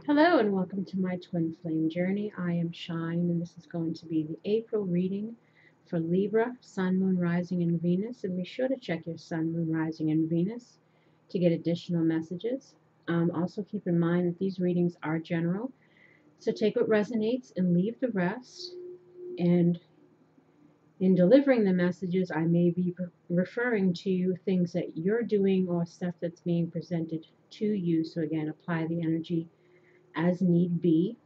Hello and welcome to my twin flame journey. I am Shine and this is going to be the April reading for Libra, Sun, Moon, Rising, and Venus. And be sure to check your Sun, Moon, Rising, and Venus to get additional messages. Also keep in mind that these readings are general, so take what resonates and leave the rest. And in delivering the messages, I may be referring to things that you're doing or stuff that's being presented to you. So again, apply the energy as need be.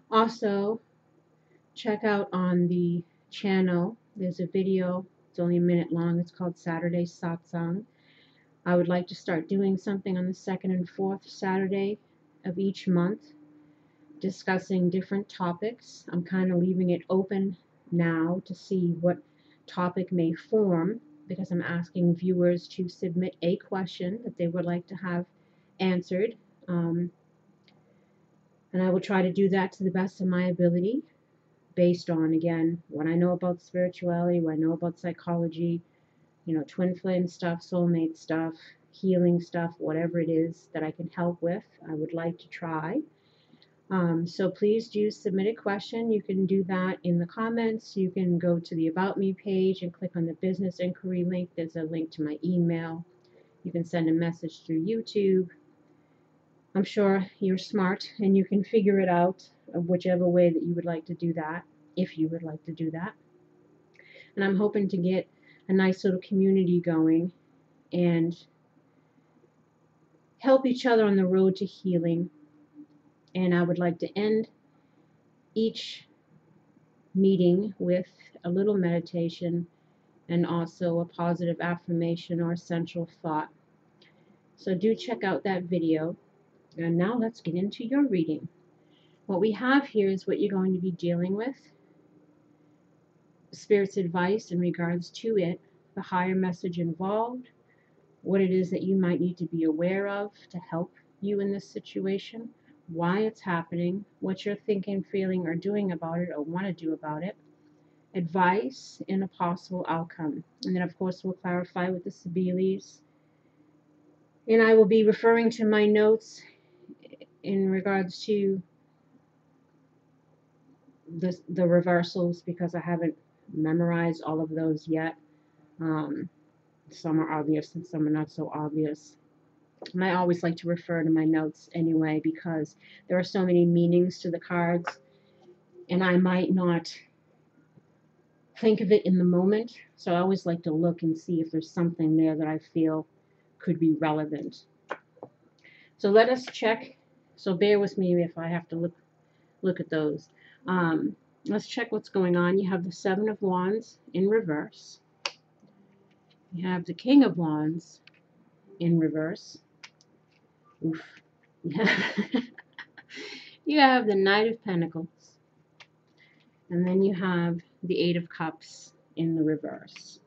Also, check out on the channel, there's a video, it's only a minute long, it's called Saturday Satsang. I would like to start doing something on the second and fourth Saturday of each month, discussing different topics. I'm kind of leaving it open now to see what topic may form, because I'm asking viewers to submit a question that they would like to have answered, and I will try to do that to the best of my ability, based on, again, what I know about spirituality, what I know about psychology, twin flame stuff, soulmate stuff, healing stuff, whatever it is that I can help with, I would like to try. So please do submit a question. You can do that in the comments. You can go to the About Me page and click on the business inquiry link. There's a link to my email. You can send a message through YouTube. I'm sure you're smart and you can figure it out whichever way that you would like to do that, if you would like to do that. And I'm hoping to get a nice little community going and help each other on the road to healing. And I would like to end each meeting with a little meditation and also a positive affirmation or essential thought. So do check out that video. And now let's get into your reading. What we have here is what you're going to be dealing with. Spirit's advice in regards to it, the higher message involved, what it is that you might need to be aware of to help you in this situation, why it's happening, what you're thinking, feeling, or doing about it, or want to do about it, advice, and a possible outcome. And then, of course, we'll clarify with the Sibilis. And I will be referring to my notes in regards to the reversals, because I haven't memorized all of those yet. Some are obvious and some are not so obvious. And I always like to refer to my notes anyway, because there are so many meanings to the cards, and I might not think of it in the moment. So I always like to look and see if there's something there that I feel could be relevant. So let us check. So bear with me if I have to look at those. Let's check what's going on. You have the Seven of Wands in reverse. You have the King of Wands in reverse. Oof. You have the Knight of Pentacles. And then you have the Eight of Cups in the reverse.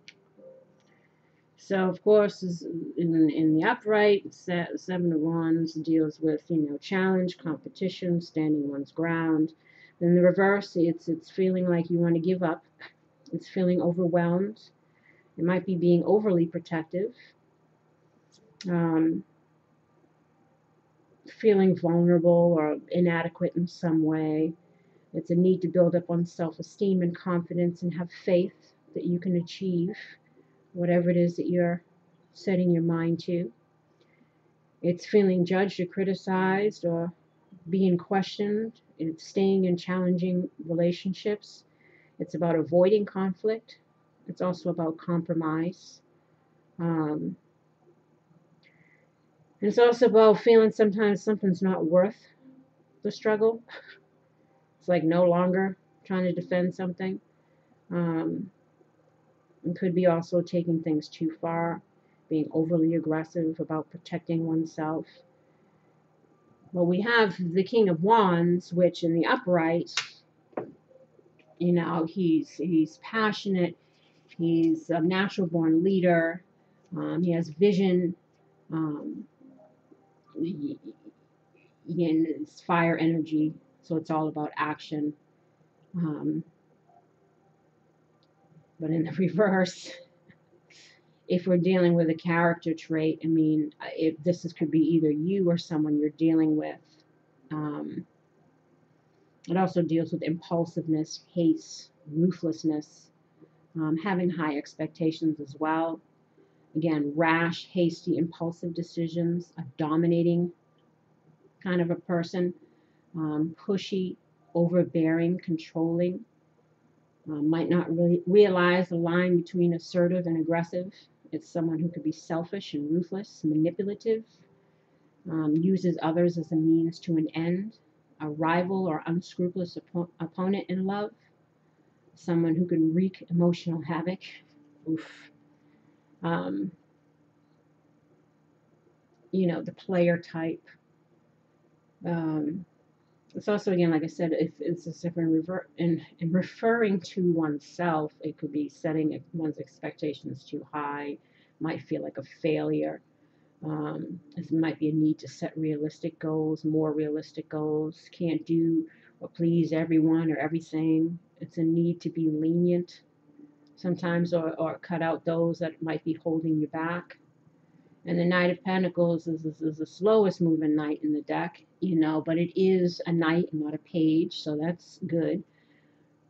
So, of course, in the upright, Seven of Wands deals with, challenge, competition, standing one's ground. In the reverse, it's feeling like you want to give up. It's feeling overwhelmed. It might be being overly protective. Feeling vulnerable or inadequate in some way. It's a need to build up on self-esteem and confidence and have faith that you can achieve whatever it is that you're setting your mind to. It's feeling judged or criticized or being questioned. It's staying in challenging relationships. It's about avoiding conflict. It's also about compromise. And it's also about feeling sometimes something's not worth the struggle. It's like no longer trying to defend something. It could be also taking things too far, being overly aggressive about protecting oneself. Well, we have the King of Wands, which in the upright, he's passionate. He's a natural born leader. He has vision. It's fire energy, so it's all about action. But in the reverse, if we're dealing with a character trait, I mean, could be either you or someone you're dealing with. It also deals with impulsiveness, haste, ruthlessness, having high expectations as well. Again, rash, hasty, impulsive decisions, a dominating kind of a person, pushy, overbearing, controlling, might not really realize the line between assertive and aggressive. It's someone who could be selfish and ruthless, manipulative, uses others as a means to an end, a rival or unscrupulous opponent in love, someone who can wreak emotional havoc. Oof. The player type. It's also, again, like I said, if it's a different in referring to oneself, it could be setting one's expectations too high, might feel like a failure. It might be a need to set realistic goals, more realistic goals. Can't do or please everyone or everything. It's a need to be lenient sometimes, or cut out those that might be holding you back. And the Knight of Pentacles is the slowest moving knight in the deck, but it is a knight and not a page, so that's good.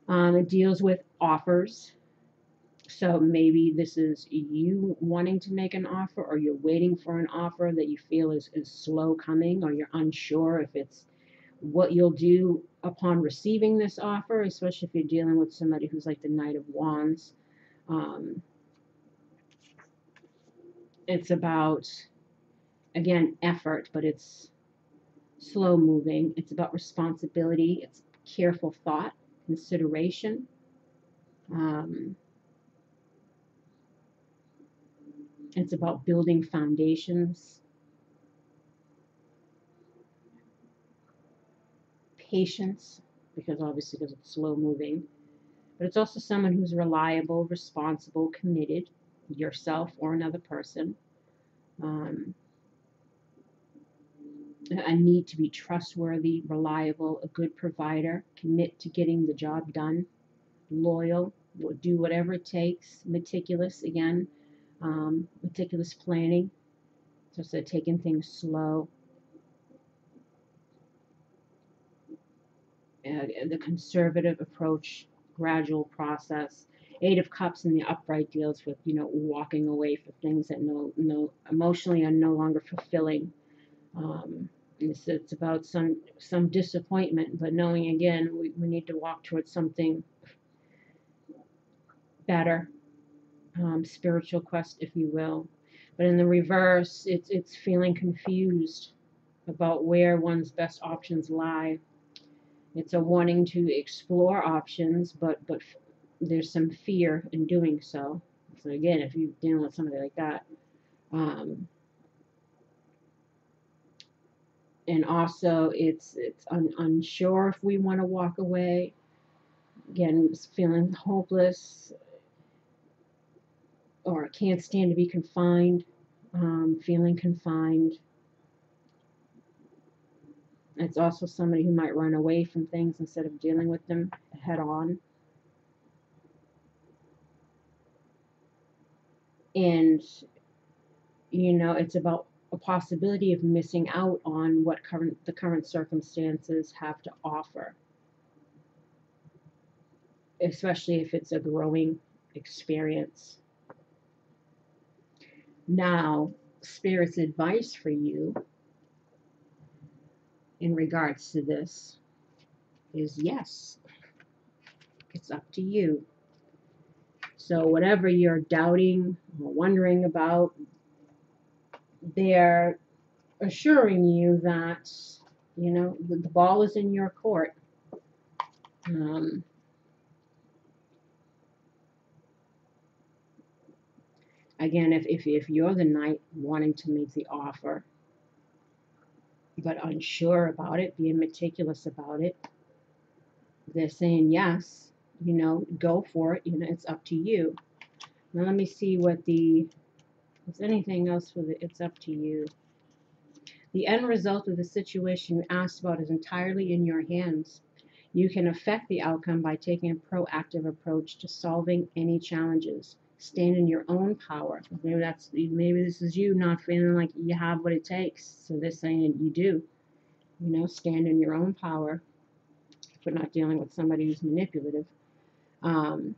It deals with offers. So maybe this is you wanting to make an offer, or you're waiting for an offer that you feel is slow coming, or you're unsure if it's what you'll do upon receiving this offer, especially if you're dealing with somebody who's like the Knight of Wands. It's about, again, effort, but it's slow moving. It's about responsibility. It's careful thought, consideration. It's about building foundations, patience, because it's slow moving. But it's also someone who's reliable, responsible, committed, yourself or another person. A need to be trustworthy, reliable, a good provider, commit to getting the job done, loyal, will do whatever it takes, meticulous, again, meticulous planning, just taking things slow. The conservative approach, gradual process. Eight of Cups in the upright deals with, walking away from things that no emotionally are no longer fulfilling. It's about some disappointment, but knowing, again, we need to walk towards something better, spiritual quest, if you will. But in the reverse, it's feeling confused about where one's best options lie. It's a wanting to explore options, but there's some fear in doing so. So again, if you're dealing with somebody like that, and also it's unsure if we want to walk away. Again, feeling hopeless, or can't stand to be confined, feeling confined. It's also somebody who might run away from things instead of dealing with them head on. And, it's about a possibility of missing out on what the current circumstances have to offer, especially if it's a growing experience. Now, Spirit's advice for you in regards to this is yes, it's up to you. So whatever you're doubting or wondering about, they're assuring you that, the ball is in your court. Again, if you're the knight wanting to make the offer, but unsure about it, being meticulous about it, they're saying yes, go for it, it's up to you. Now let me see what is anything else for it's up to you. The end result of the situation you asked about is entirely in your hands. You can affect the outcome by taking a proactive approach to solving any challenges. Stand in your own power. Maybe this is you not feeling like you have what it takes. So they're saying you do. You know, stand in your own power if we're not dealing with somebody who's manipulative. And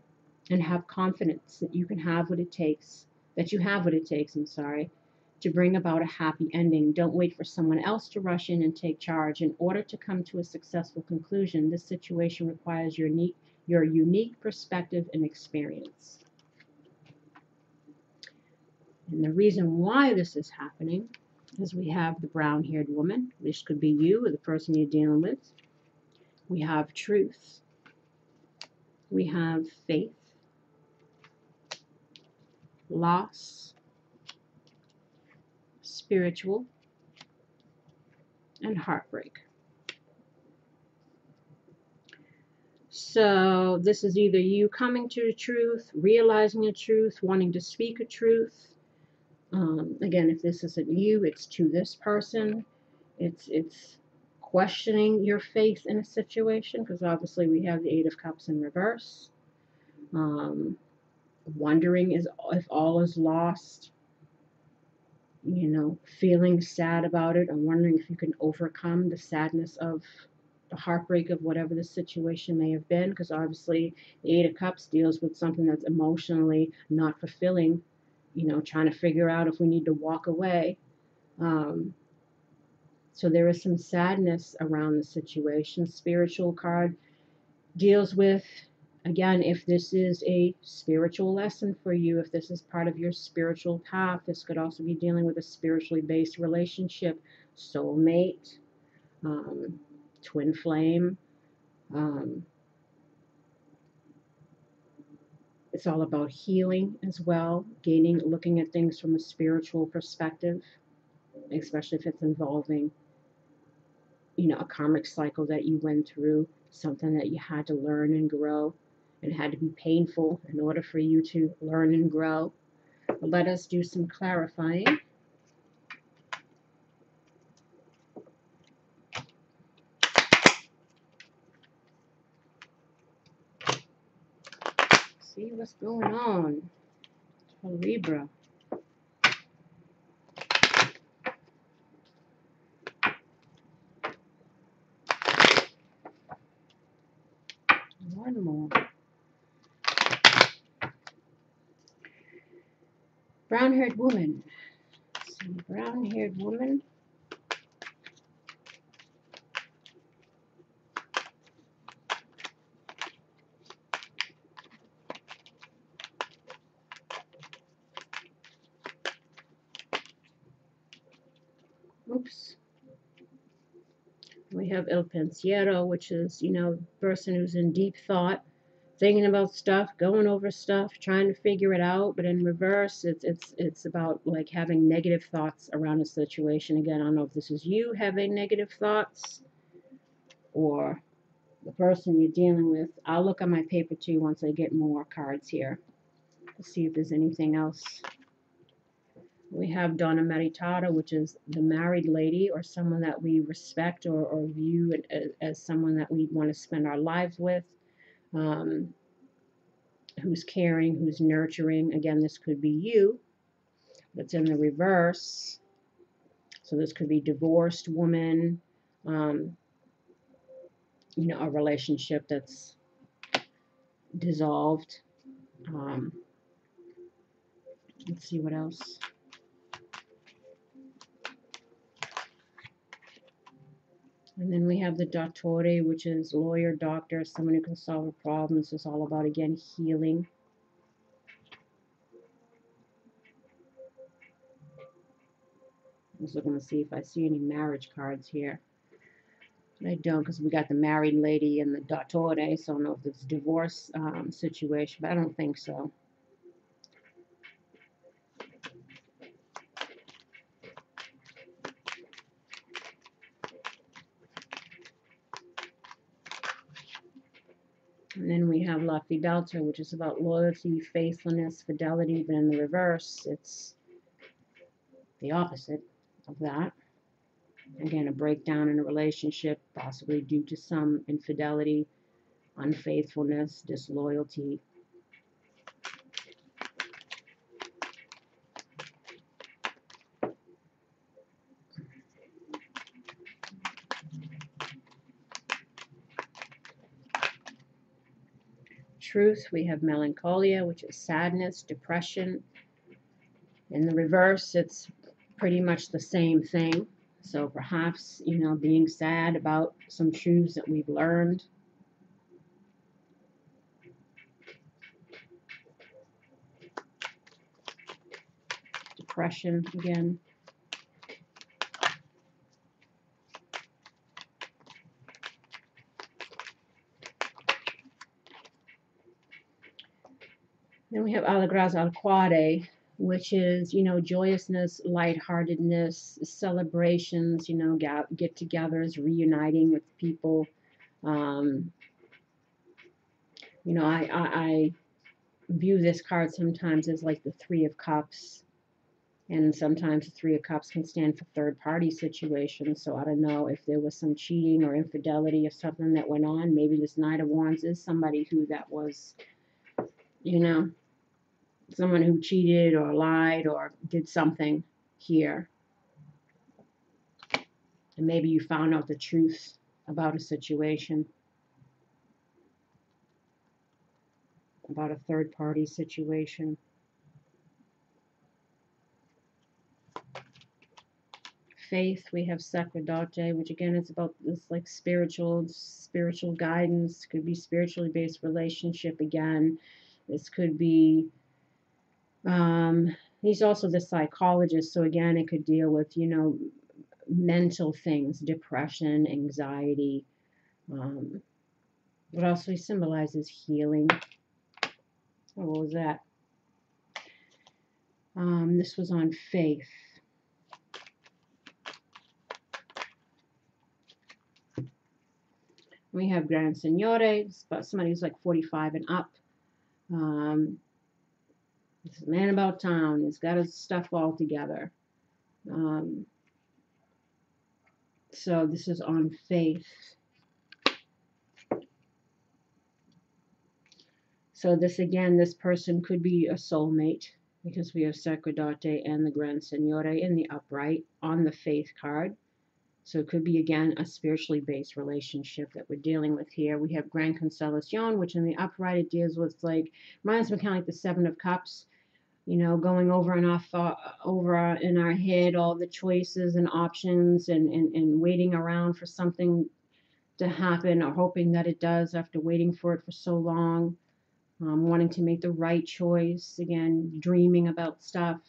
have confidence that you can have what it takes, that you have what it takes, to bring about a happy ending. Don't wait for someone else to rush in and take charge. In order to come to a successful conclusion, this situation requires your unique perspective and experience. And the reason why this is happening is we have the brown-haired woman. This could be you or the person you're dealing with. We have truth. We have faith, loss, spiritual, and heartbreak. So this is either you coming to the truth, realizing a truth, wanting to speak a truth. Again, if this isn't you, it's to this person. It's questioning your faith in a situation, because obviously we have the Eight of Cups in reverse. Wondering if all is lost. You know, feeling sad about it, and wondering if you can overcome the sadness of the heartbreak of whatever the situation may have been, because obviously the Eight of Cups deals with something that's emotionally not fulfilling, you know, trying to figure out if we need to walk away. So there is some sadness around the situation. Spiritual card deals with, again, if this is a spiritual lesson for you, if this is part of your spiritual path, this could also be dealing with a spiritually based relationship, soulmate, twin flame. It's all about healing as well, looking at things from a spiritual perspective, especially if it's involving, you know, a karmic cycle that you went through, something that you had to learn and grow, and it had to be painful in order for you to learn and grow. But let us do some clarifying. See what's going on for Libra. One more. Brown-haired woman. So brown-haired woman. Oops. We have El Pensiero, which is, you know, person who's in deep thought, thinking about stuff, going over stuff, trying to figure it out. But in reverse, it's about like having negative thoughts around a situation. Again, I don't know if this is you having negative thoughts or the person you're dealing with. I'll look at my paper too once I get more cards here to see if there's anything else. We have Donna Meritata, which is the married lady or someone that we respect or view as someone that we want to spend our lives with, who's caring, who's nurturing. Again, this could be you. That's in the reverse. So this could be divorced woman, you know, a relationship that's dissolved. Let's see what else. And then we have the Dottore, which is lawyer, doctor, someone who can solve a problem. This is all about, again, healing. I was looking to see if I see any marriage cards here. I don't, because we got the married lady and the Dottore, so I don't know if it's a divorce situation, but I don't think so. And then we have La Fidelta, which is about loyalty, faithfulness, fidelity, but in the reverse, it's the opposite of that. Again, a breakdown in a relationship, possibly due to some infidelity, unfaithfulness, disloyalty. Truth, we have melancholia, which is sadness, depression. In the reverse, it's pretty much the same thing. So perhaps, you know, being sad about some truths that we've learned. Depression again. Then we have Alegras al Quade, which is, you know, joyousness, lightheartedness, celebrations, you know, get-togethers, reuniting with people. You know, I view this card sometimes as like the Three of Cups. And sometimes the Three of Cups can stand for third-party situations. So I don't know if there was some cheating or infidelity or something that went on. Maybe this Knight of Wands is somebody who that was, you know, someone who cheated or lied or did something here. And maybe you found out the truth about a situation, about a third-party situation. Faith, we have Sacerdote, which again is about this like spiritual guidance. Could be spiritually based relationship again. This could be, he's also the psychologist, so again it could deal with, you know, mental things, depression, anxiety. But also he symbolizes healing. Oh, what was that? This was on faith. We have Gran Signore, but somebody who's like 45 and up. This is a man about town. He's got his stuff all together. So this is on faith. So this, again, this person could be a soulmate because we have Sacerdote and the Gran Signore in the upright on the faith card. So it could be, again, a spiritually based relationship that we're dealing with here. We have Gran Constellacion, which in the upright it deals with, like, reminds me kind of like the Seven of Cups, you know, going over and off, over in our head all the choices and options and waiting around for something to happen or hoping that it does after waiting for it for so long, wanting to make the right choice, again, dreaming about stuff.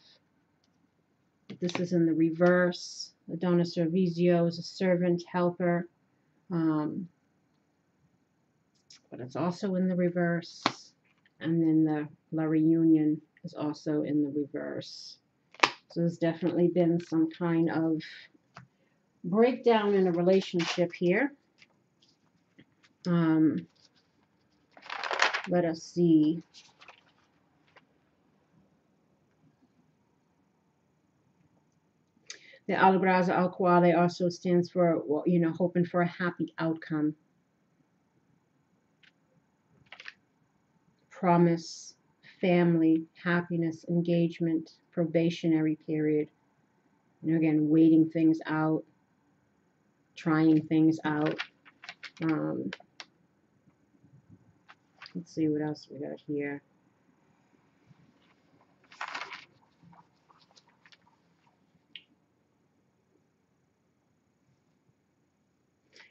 This is in the reverse. The Donna Servizio is a servant, helper. But it's also in the reverse. And then the La Reunion is also in the reverse. So there's definitely been some kind of breakdown in a relationship here. Let us see. The Alegras al Quade also stands for, you know, hoping for a happy outcome. Promise, family, happiness, engagement, probationary period. You know, again, waiting things out, trying things out. Let's see what else we got here.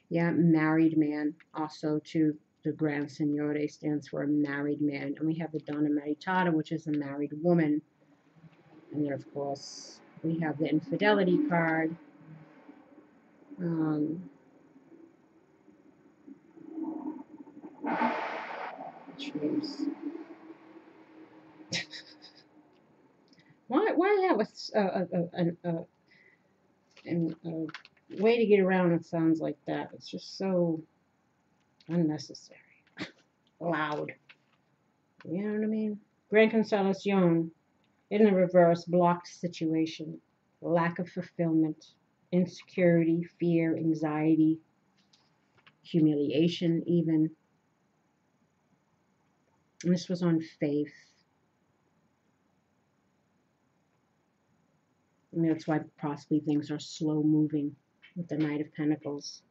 Yeah, married man. Also to the Gran Signore stands for a married man. And we have the Donna Maritata, which is a married woman. And then, of course, we have the infidelity card. Choose. Why have a way to get around it sounds like that? It's just so unnecessary. Loud. You know what I mean? Gran Constellacion, in the reverse, blocked situation, lack of fulfillment, insecurity, fear, anxiety, humiliation even. And this was on faith. And that's why possibly things are slow moving with the Knight of Pentacles.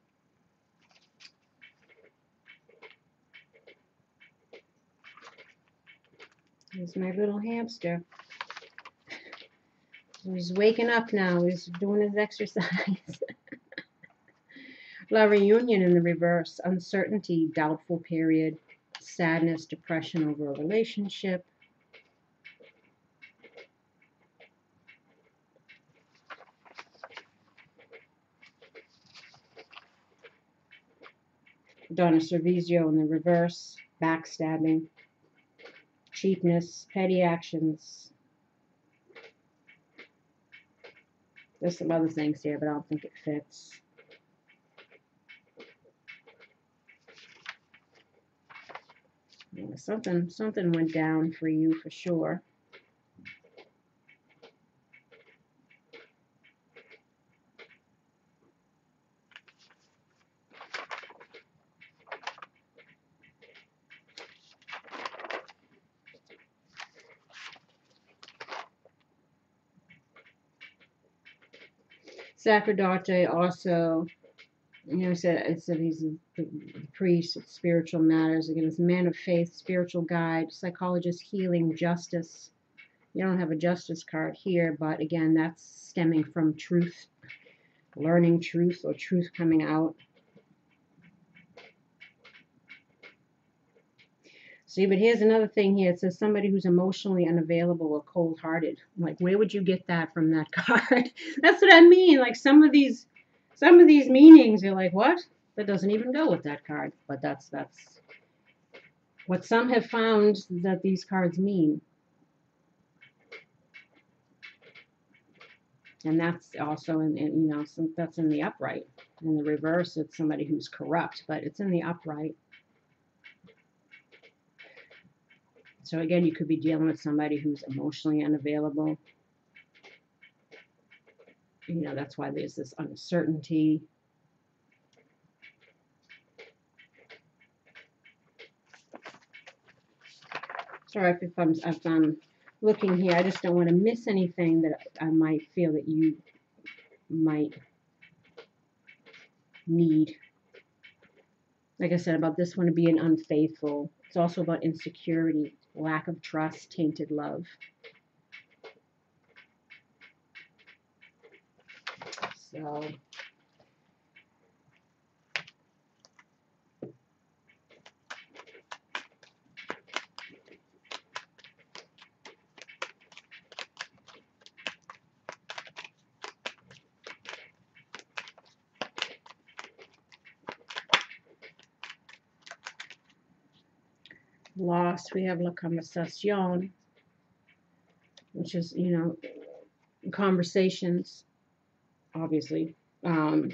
Here's my little hamster. He's waking up now. He's doing his exercise. La reunion in the reverse. Uncertainty, doubtful period, sadness, depression over a relationship. Donna Servizio in the reverse. Backstabbing, cheapness, petty actions. There's some other things here, but I don't think it fits. Yeah, something went down for you for sure. Sacerdote also, said he's the priest, spiritual matters. Again, it's man of faith, spiritual guide, psychologist, healing, justice. You don't have a justice card here, but again, that's stemming from truth, learning truth or truth coming out. See, but here's another thing here. It says somebody who's emotionally unavailable or cold-hearted. Like, where would you get that from that card? That's what I mean. Like, some of these meanings, you're like, what? That doesn't even go with that card. But that's what some have found that these cards mean. And that's also that's in the upright. In the reverse, it's somebody who's corrupt, but it's in the upright. So again, you could be dealing with somebody who's emotionally unavailable. That's why there's this uncertainty. Sorry if I'm looking here. I just don't want to miss anything that I might feel that you might need. Like I said, about this one being unfaithful. It's also about insecurity, lack of trust, tainted love. So loss, we have la conversación, which is, conversations, obviously. So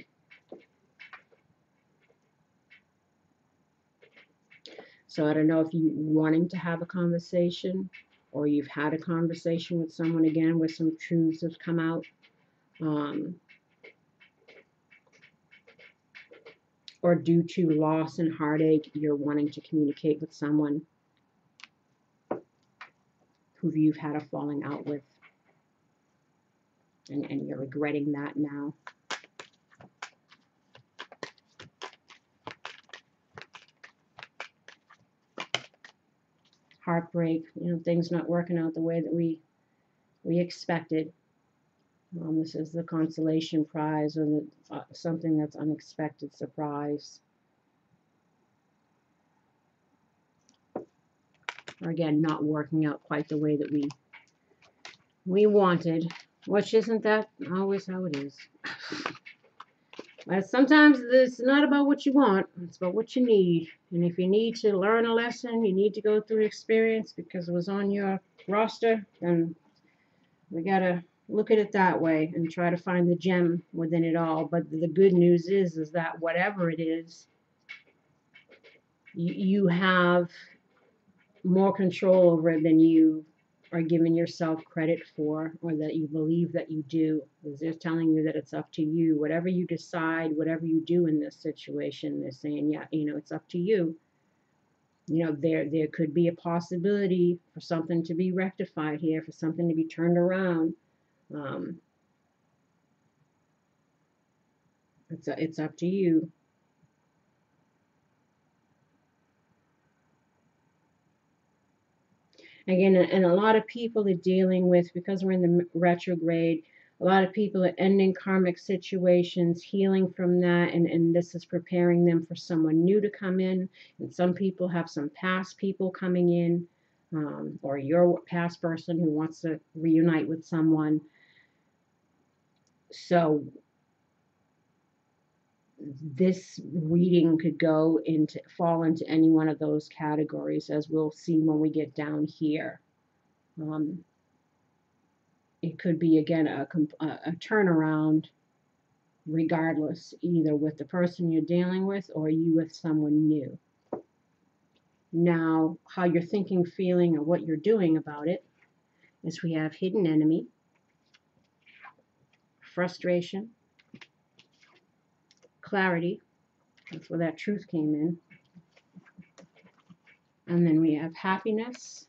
I don't know if you wanting to have a conversation or you've had a conversation with someone again where some truths have come out. Or due to loss and heartache, you're wanting to communicate with someone who you've had a falling out with. And you're regretting that now. Heartbreak, things not working out the way that we expected. This is the consolation prize, or something that's unexpected surprise. Or again, not working out quite the way that we wanted, which isn't that always how it is. But sometimes it's not about what you want, it's about what you need. And if you need to learn a lesson, you need to go through experience because it was on your roster, then we got to look at it that way and try to find the gem within it all. But the good news is that whatever it is, you have more control over it than you are giving yourself credit for, or that you believe that you do. Because they're telling you that it's up to you. Whatever you decide, whatever you do in this situation, they're saying, yeah, it's up to you. There could be a possibility for something to be rectified here, for something to be turned around. It's up to you. Again, and a lot of people are dealing with, because we're in the retrograde, a lot of people are ending karmic situations, healing from that, and this is preparing them for someone new to come in. And some people have some past people coming in, or your past person who wants to reunite with someone. So this reading could fall into any one of those categories, as we'll see when we get down here. It could be, again, a turnaround, regardless, either with the person you're dealing with or you with someone new. Now, how you're thinking, feeling, or what you're doing about it is we have hidden enemy, frustration, clarity. That's where that truth came in. And then we have happiness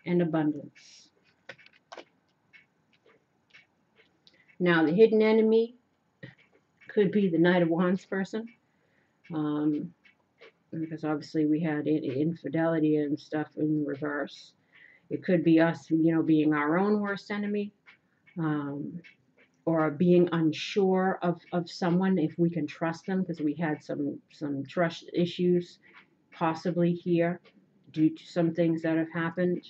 and abundance. Now, the hidden enemy could be the Knight of Wands person, because obviously we had infidelity and stuff in reverse. It could be us, being our own worst enemy, or being unsure of someone, if we can trust them, because we had some trust issues possibly here due to some things that have happened.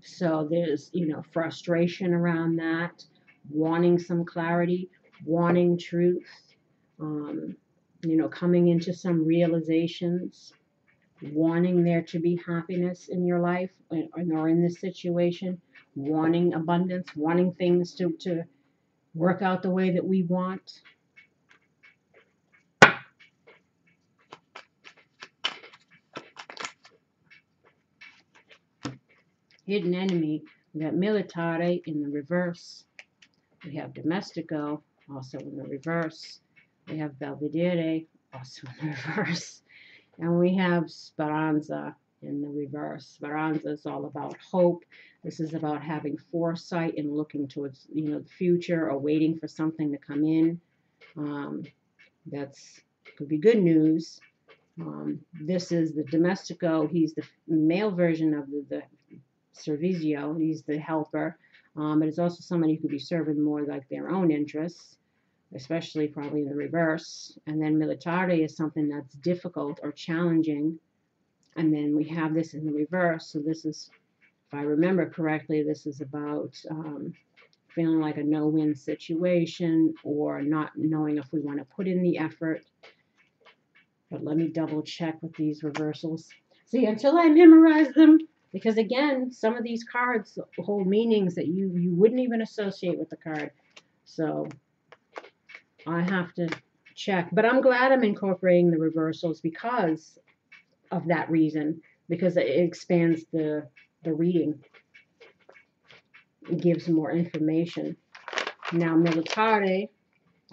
So there's, frustration around that, wanting some clarity, wanting truth, coming into some realizations, wanting there to be happiness in your life or in this situation, wanting abundance, wanting things to work out the way that we want. Hidden enemy, we got militare in the reverse. We have domestico, also in the reverse. We have belvedere, also in the reverse. And we have speranza in the reverse. Speranza is all about hope. This is about having foresight and looking towards, the future, or waiting for something to come in. That's could be good news. This is the domestico. He's the male version of the servizio. He's the helper. But it's also somebody who could be serving more like their own interests, especially probably in the reverse. And then militare is something that's difficult or challenging. And then we have this in the reverse. So this is, if I remember correctly, this is about feeling like a no-win situation, or not knowing if we want to put in the effort. But let me double check with these reversals. See, until I memorize them, because again, some of these cards hold meanings that you wouldn't even associate with the card. So I have to check. But I'm glad I'm incorporating the reversals because of that reason, because it expands the reading. It gives more information. Now, militare,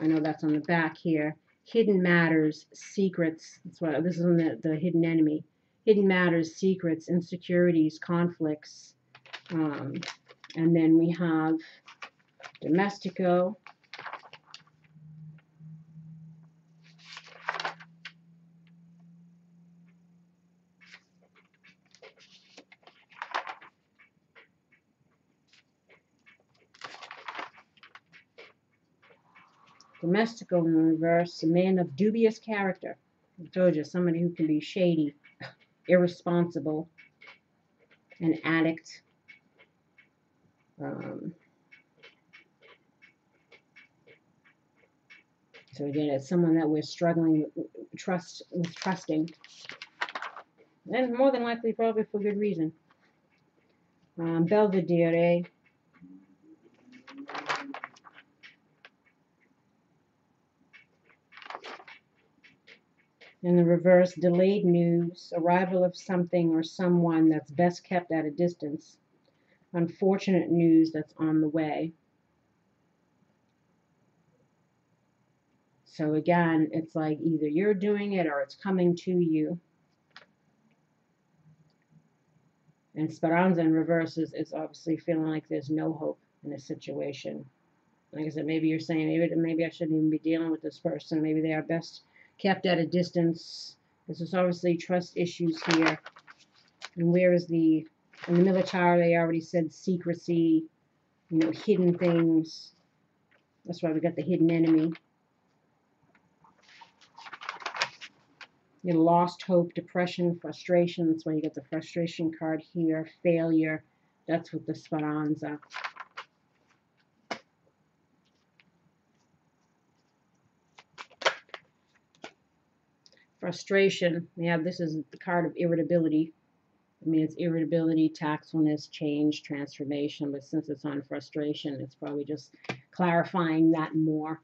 I know that's on the back here. Hidden matters, secrets. That's what this is on the hidden enemy. Hidden matters, secrets, insecurities, conflicts. And then we have domestico. Domestico in the reverse, a man of dubious character. I told you, somebody who can be shady, irresponsible, an addict. So again, it's someone that we're struggling with trusting. And more than likely, probably for good reason. Belvedere. In the reverse, delayed news, arrival of something or someone that's best kept at a distance. Unfortunate news that's on the way. So again, it's like either you're doing it or it's coming to you. And Speranza in reverse is obviously feeling like there's no hope in a situation. Like I said, maybe you're saying, maybe I shouldn't even be dealing with this person. Maybe they are best kept at a distance. There's obviously trust issues here. And where is the In the military, they already said secrecy, you know, hidden things. That's why we got the hidden enemy. You know, lost hope, depression, frustration. That's why you get the frustration card here. Failure. That's what the speranza. Frustration. Yeah, this is the card of irritability. I mean, it's irritability, tactfulness, change, transformation. But since it's on frustration, it's probably just clarifying that more.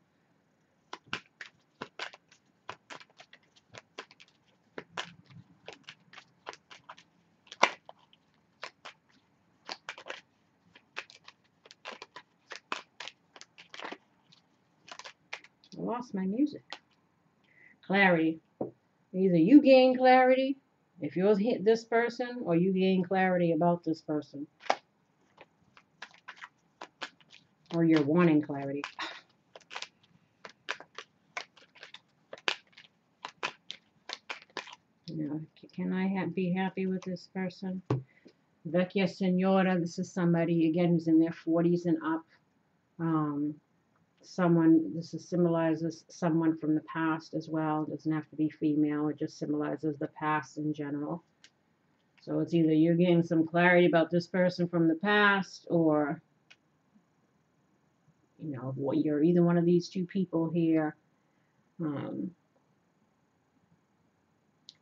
I lost my music. Clarity. Either you gain clarity if you'll hit this person, or you gain clarity about this person. Or you're wanting clarity. You know, can I be happy with this person? Vecchia Senora, this is somebody, again, who's in their 40s and up. This symbolizes someone from the past as well. It doesn't have to be female. It just symbolizes the past in general. So it's either you're getting some clarity about this person from the past, or, you know, you're either one of these two people here.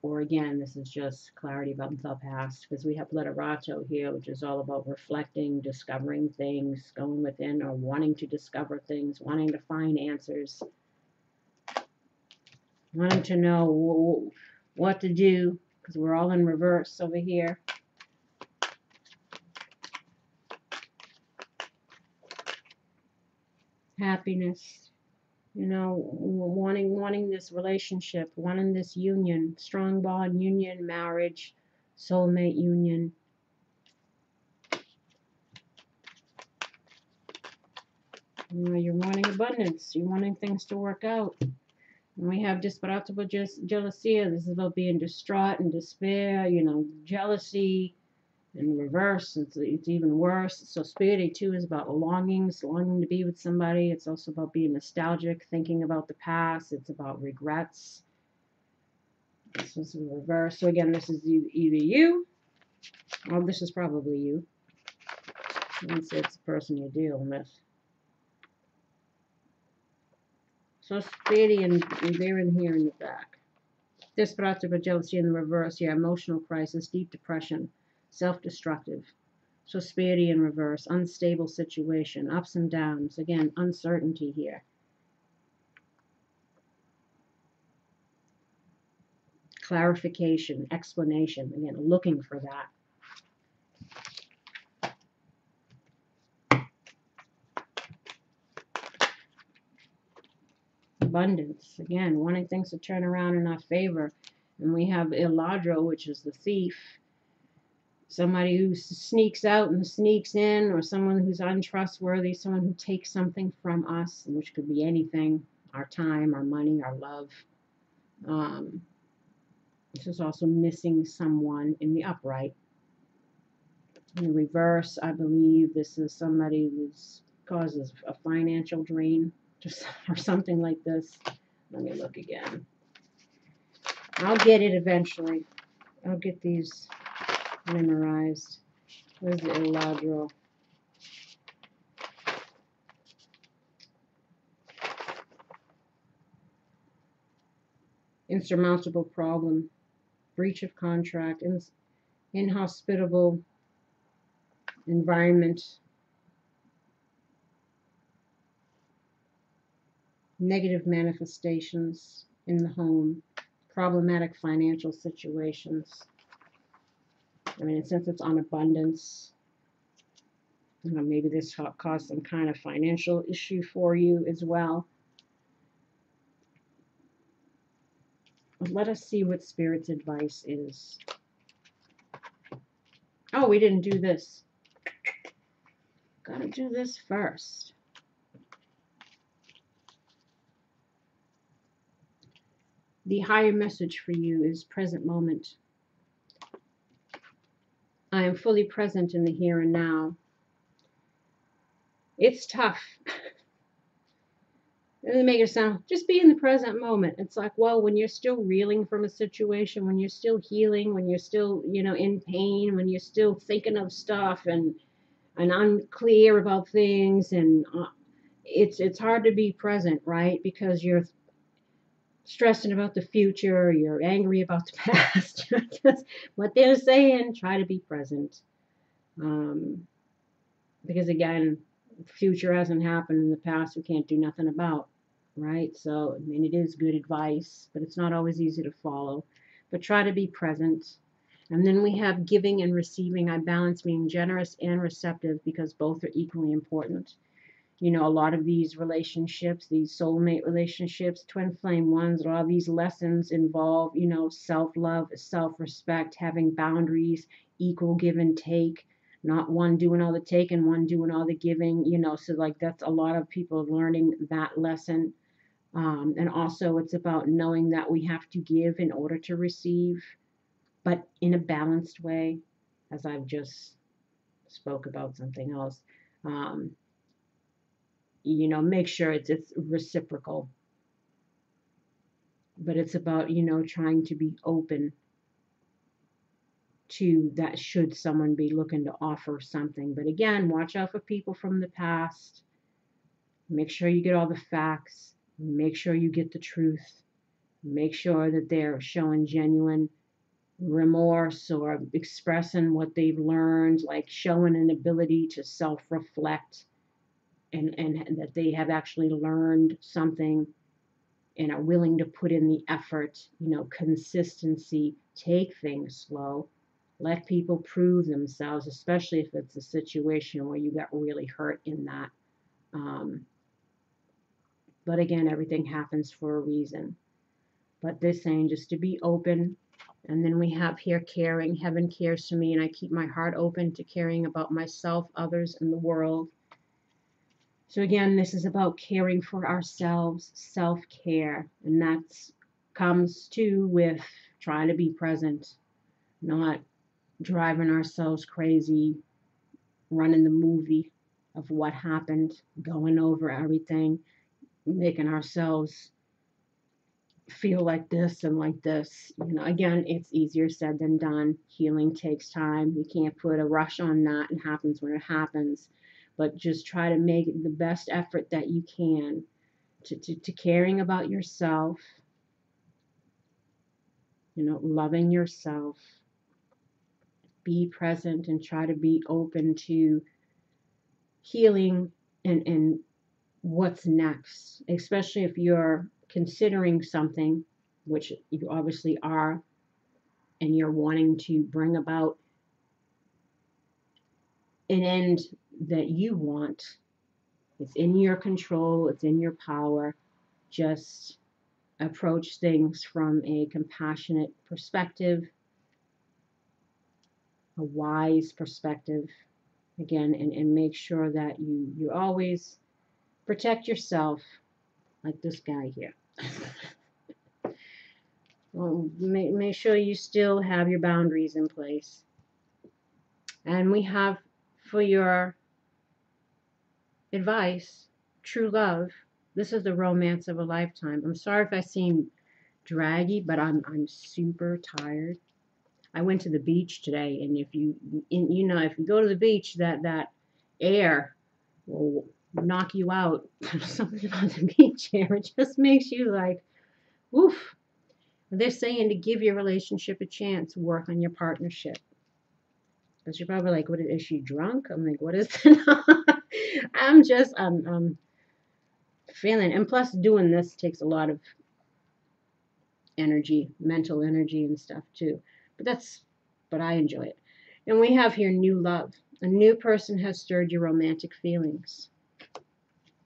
Or again, this is just clarity about the past, because we have Literato here, which is all about reflecting, discovering things, going within, or wanting to discover things, wanting to find answers, wanting to know what to do, because we're all in reverse over here. Happiness. You know, wanting this relationship, wanting this union, strong bond, union, marriage, soulmate union. You know, you're wanting abundance. You're wanting things to work out. And we have disparable jealousy. This is about being distraught and despair. You know, jealousy. In reverse, it's even worse. So Spirit too is about longing to be with somebody. It's also about being nostalgic, thinking about the past. It's about regrets. This is in reverse. So again, this is either you, or this is probably you. It's the person you're dealing with. So Spirit, and they're in here in the back. Desperate jealousy in the reverse. Yeah, emotional crisis, deep depression. Self-destructive. So Spirit in reverse, unstable situation, ups and downs. Again, uncertainty here. Clarification, explanation. Again, looking for that. Abundance. Again, wanting things to turn around in our favor. And we have Il Ladro, which is the thief. Somebody who sneaks out and sneaks in, or someone who's untrustworthy, someone who takes something from us, which could be anything, our time, our money, our love. This is also missing someone in the upright. In the reverse, I believe this is somebody who causes a financial drain, or something like this. Let me look again. I'll get it eventually. I'll get these memorized. Where's the Il Ladro? Insurmountable problem, breach of contract, inhospitable environment, negative manifestations in the home, problematic financial situations. I mean, since it's on abundance, you know, maybe this caused some kind of financial issue for you as well. Let us see what Spirit's advice is. Oh, we didn't do this. Gotta do this first. The higher message for you is present moment. I am fully present in the here and now. It's tough. It doesn't make it sound, just be in the present moment. It's like, well, when you're still reeling from a situation, when you're still healing, when you're still, in pain, when you're still thinking of stuff and unclear about things, and it's hard to be present, right? Because you're stressing about the future, you're angry about the past. That's what they're saying, try to be present. Because again, future hasn't happened in the past, we can't do nothing about, right? So, I mean, it is good advice, but it's not always easy to follow. But try to be present. And then we have giving and receiving. I balance being generous and receptive because both are equally important. A lot of these relationships, these soulmate relationships, twin flame ones, a lot of these lessons involve, self-love, self-respect, having boundaries, equal give and take, not one doing all the taking, one doing all the giving, so like that's a lot of people learning that lesson. And also it's about knowing that we have to give in order to receive, but in a balanced way, as I've just spoke about something else. Make sure it's reciprocal. But it's about, trying to be open to that should someone be looking to offer something. But again, watch out for people from the past. Make sure you get all the facts. Make sure you get the truth. Make sure that they're showing genuine remorse or expressing what they've learned, like showing an ability to self-reflect and that they have actually learned something and are willing to put in the effort, consistency, take things slow. Let people prove themselves, especially if it's a situation where you got really hurt in that. But again, everything happens for a reason. But this saying, just to be open. And then we have here caring. Heaven cares for me, and I keep my heart open to caring about myself, others, and the world. So again, this is about caring for ourselves, self-care. And that comes too with trying to be present, not driving ourselves crazy, running the movie of what happened, going over everything, making ourselves feel like this and like this. Again, it's easier said than done. Healing takes time. You can't put a rush on that. It happens when it happens. But just try to make the best effort that you can to caring about yourself, loving yourself. Be present and try to be open to healing and what's next, especially if you're considering something, which you obviously are, and you're wanting to bring about an end that you want. It's in your control, it's in your power. Just approach things from a compassionate perspective, a wise perspective, again, and make sure that you always protect yourself, like this guy here. Well, make sure you still have your boundaries in place. And we have for your advice, true love. This is the romance of a lifetime. I'm sorry if I seem draggy, but I'm super tired. I went to the beach today, and if you go to the beach, that air will knock you out. Something about the beach air, it just makes you like, oof. They're saying to give your relationship a chance, work on your partnership. Because you're probably like, what is she drunk? I'm like, what is that? I'm feeling, and plus doing this takes a lot of energy, mental energy and stuff too. But I enjoy it. And we have here new love. A new person has stirred your romantic feelings.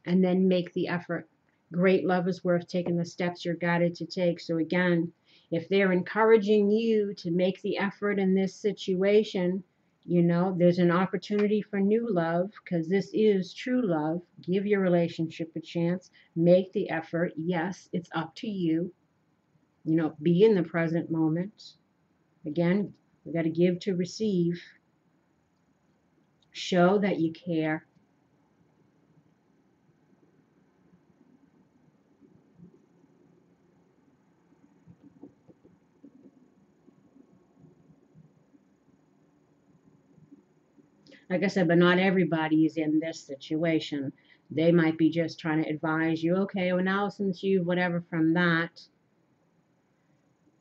And then make the effort. Great love is worth taking the steps you're guided to take. So again, if they're encouraging you to make the effort in this situation, there's an opportunity for new love, because this is true love. Give your relationship a chance. Make the effort. Yes, it's up to you. Be in the present moment. Again, we got to give to receive. Show that you care. Like I said, but not everybody is in this situation. They might be just trying to advise you, okay, well, now since you've whatever from that,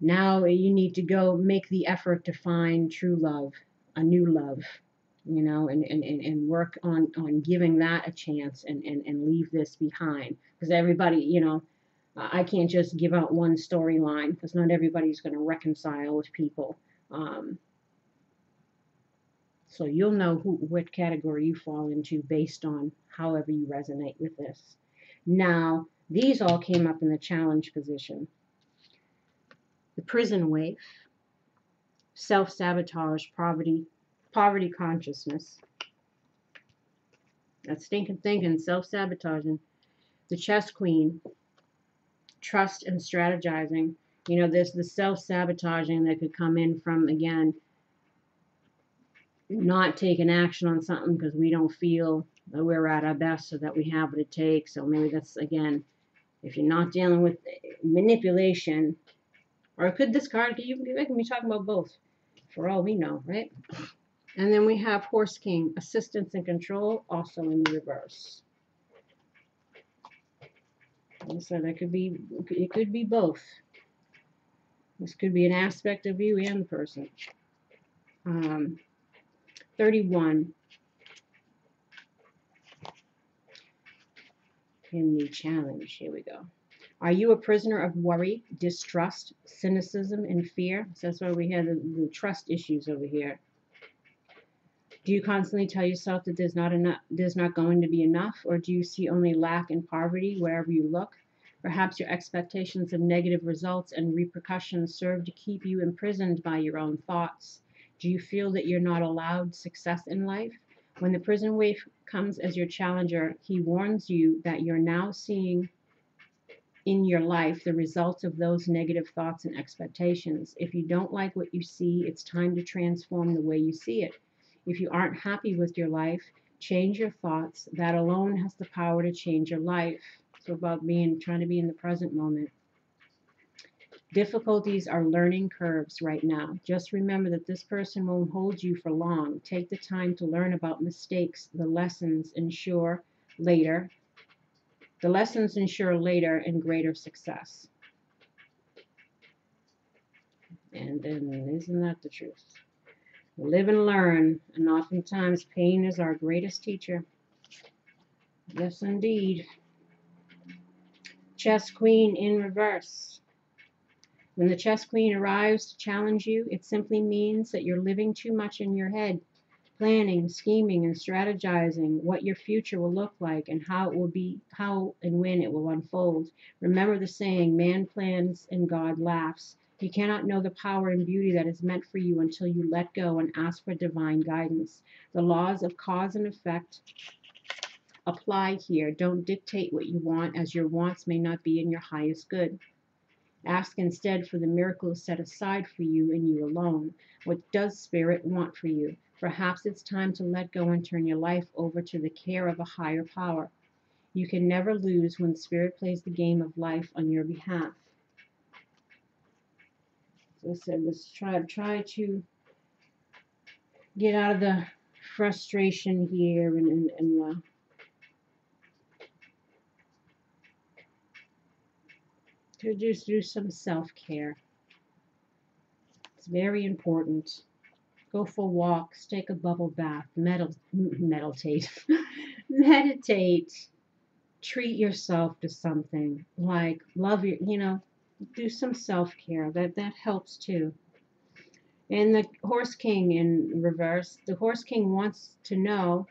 now you need to go make the effort to find true love, a new love, and work on giving that a chance and leave this behind. Because everybody, I can't just give out one storyline because not everybody's going to reconcile with people. Um, So you'll know what category you fall into based on however you resonate with this. Now, these all came up in the challenge position. The prison waif, self-sabotage, poverty consciousness. That's stinking thinking, self-sabotaging. The chess queen, trust and strategizing. There's the self-sabotaging that could come in from, again, not taking action on something because we don't feel that we're at our best so that we have what it takes. So maybe that's, again, if you're not dealing with manipulation, or could this card, you can be talking about both for all we know, right? And then we have Horse King, assistance and control, also in the reverse. And so it could be both. This could be an aspect of you and the person. 31 in the challenge. Here we go. Are you a prisoner of worry, distrust, cynicism, and fear? So that's why we have the trust issues over here. Do you constantly tell yourself that there's not going to be enough, or do you see only lack and poverty wherever you look? Perhaps your expectations of negative results and repercussions serve to keep you imprisoned by your own thoughts. Do you feel that you're not allowed success in life? When the prison waif comes as your challenger, he warns you that you're now seeing in your life the results of those negative thoughts and expectations. If you don't like what you see, it's time to transform the way you see it. If you aren't happy with your life, change your thoughts. That alone has the power to change your life. So about trying to be in the present moment. Difficulties are learning curves right now. Just remember that this person won't hold you for long. Take the time to learn about mistakes. The lessons ensure later and greater success. And then isn't that the truth? Live and learn, and oftentimes pain is our greatest teacher. Yes, indeed. Chess Queen in reverse. When the chess queen arrives to challenge you, it simply means that you're living too much in your head, planning, scheming, and strategizing what your future will look like and how and when it will unfold. Remember the saying, man plans and God laughs. You cannot know the power and beauty that is meant for you until you let go and ask for divine guidance. The laws of cause and effect apply here. Don't dictate what you want, as your wants may not be in your highest good. Ask instead for the miracles set aside for you and you alone. What does Spirit want for you? Perhaps it's time to let go and turn your life over to the care of a higher power. You can never lose when Spirit plays the game of life on your behalf. So I said, let's try to get out of the frustration here and to just do some self-care. It's very important. Go for walks, take a bubble bath, meditate, meditate, treat yourself to something like love do some self-care. That helps too. And the Horse King in reverse, the Horse King wants to know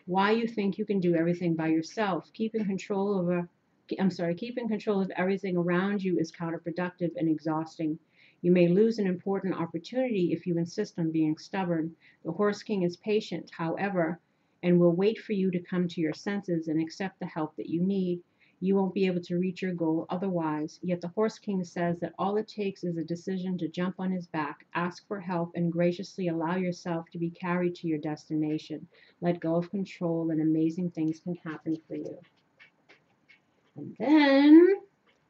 why you think you can do everything by yourself. Keeping control of everything around you is counterproductive and exhausting. You may lose an important opportunity if you insist on being stubborn. The Horse King is patient, however, and will wait for you to come to your senses and accept the help that you need. You won't be able to reach your goal otherwise. Yet the Horse King says that all it takes is a decision to jump on his back, ask for help, and graciously allow yourself to be carried to your destination. Let go of control, and amazing things can happen for you. And then,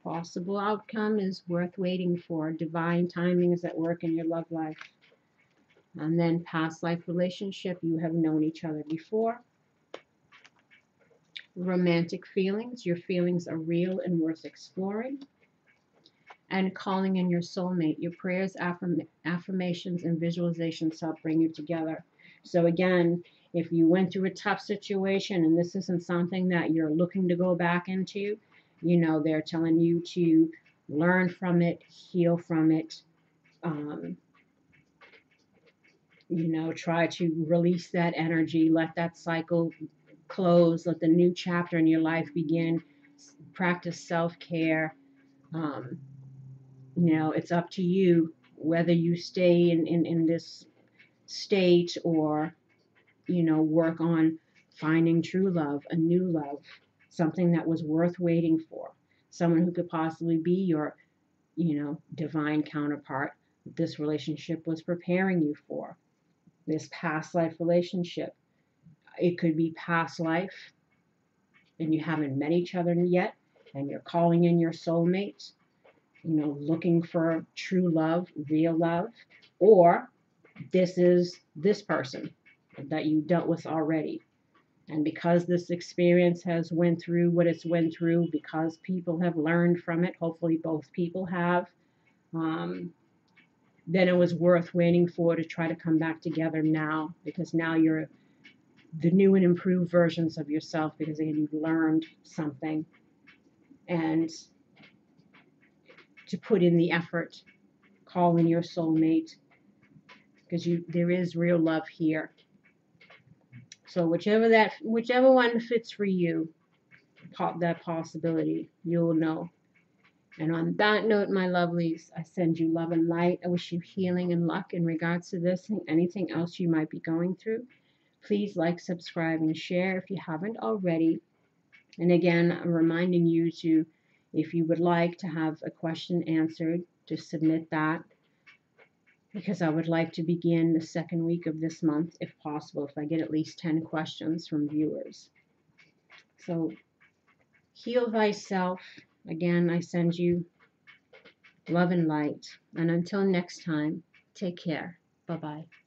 possible outcome is worth waiting for. Divine timing is at work in your love life. And then past life relationship, you have known each other before. Romantic feelings, your feelings are real and worth exploring. And calling in your soulmate, your prayers, affirmations, and visualizations help bring you together. So again, if you went through a tough situation and this isn't something that you're looking to go back into, you know, they're telling you to learn from it, heal from it, you know, try to release that energy, let that cycle close, let the new chapter in your life begin, practice self-care. You know, it's up to you whether you stay in this state or, you know, work on finding true love, a new love, something that was worth waiting for, someone who could possibly be your, you know, divine counterpart this relationship was preparing you for. This past life relationship. It could be past life and you haven't met each other yet and you're calling in your soulmate, you know, looking for true love, real love, or this is this person that you dealt with already. And because this experience has went through what it's went through, because people have learned from it, hopefully both people have, then it was worth waiting for to try to come back together now, because now you're the new and improved versions of yourself, because again, you've learned something, and to put in the effort, call in your soulmate, because there is real love here. So whichever one fits for you, that possibility, you'll know. And on that note, my lovelies, I send you love and light. I wish you healing and luck in regards to this and anything else you might be going through. Please like, subscribe, and share if you haven't already. And again, I'm reminding you to, if you would like to have a question answered, to submit that, because I would like to begin the second week of this month, if possible, if I get at least 10 questions from viewers. So, heal thyself. Again, I send you love and light. And until next time, take care. Bye-bye.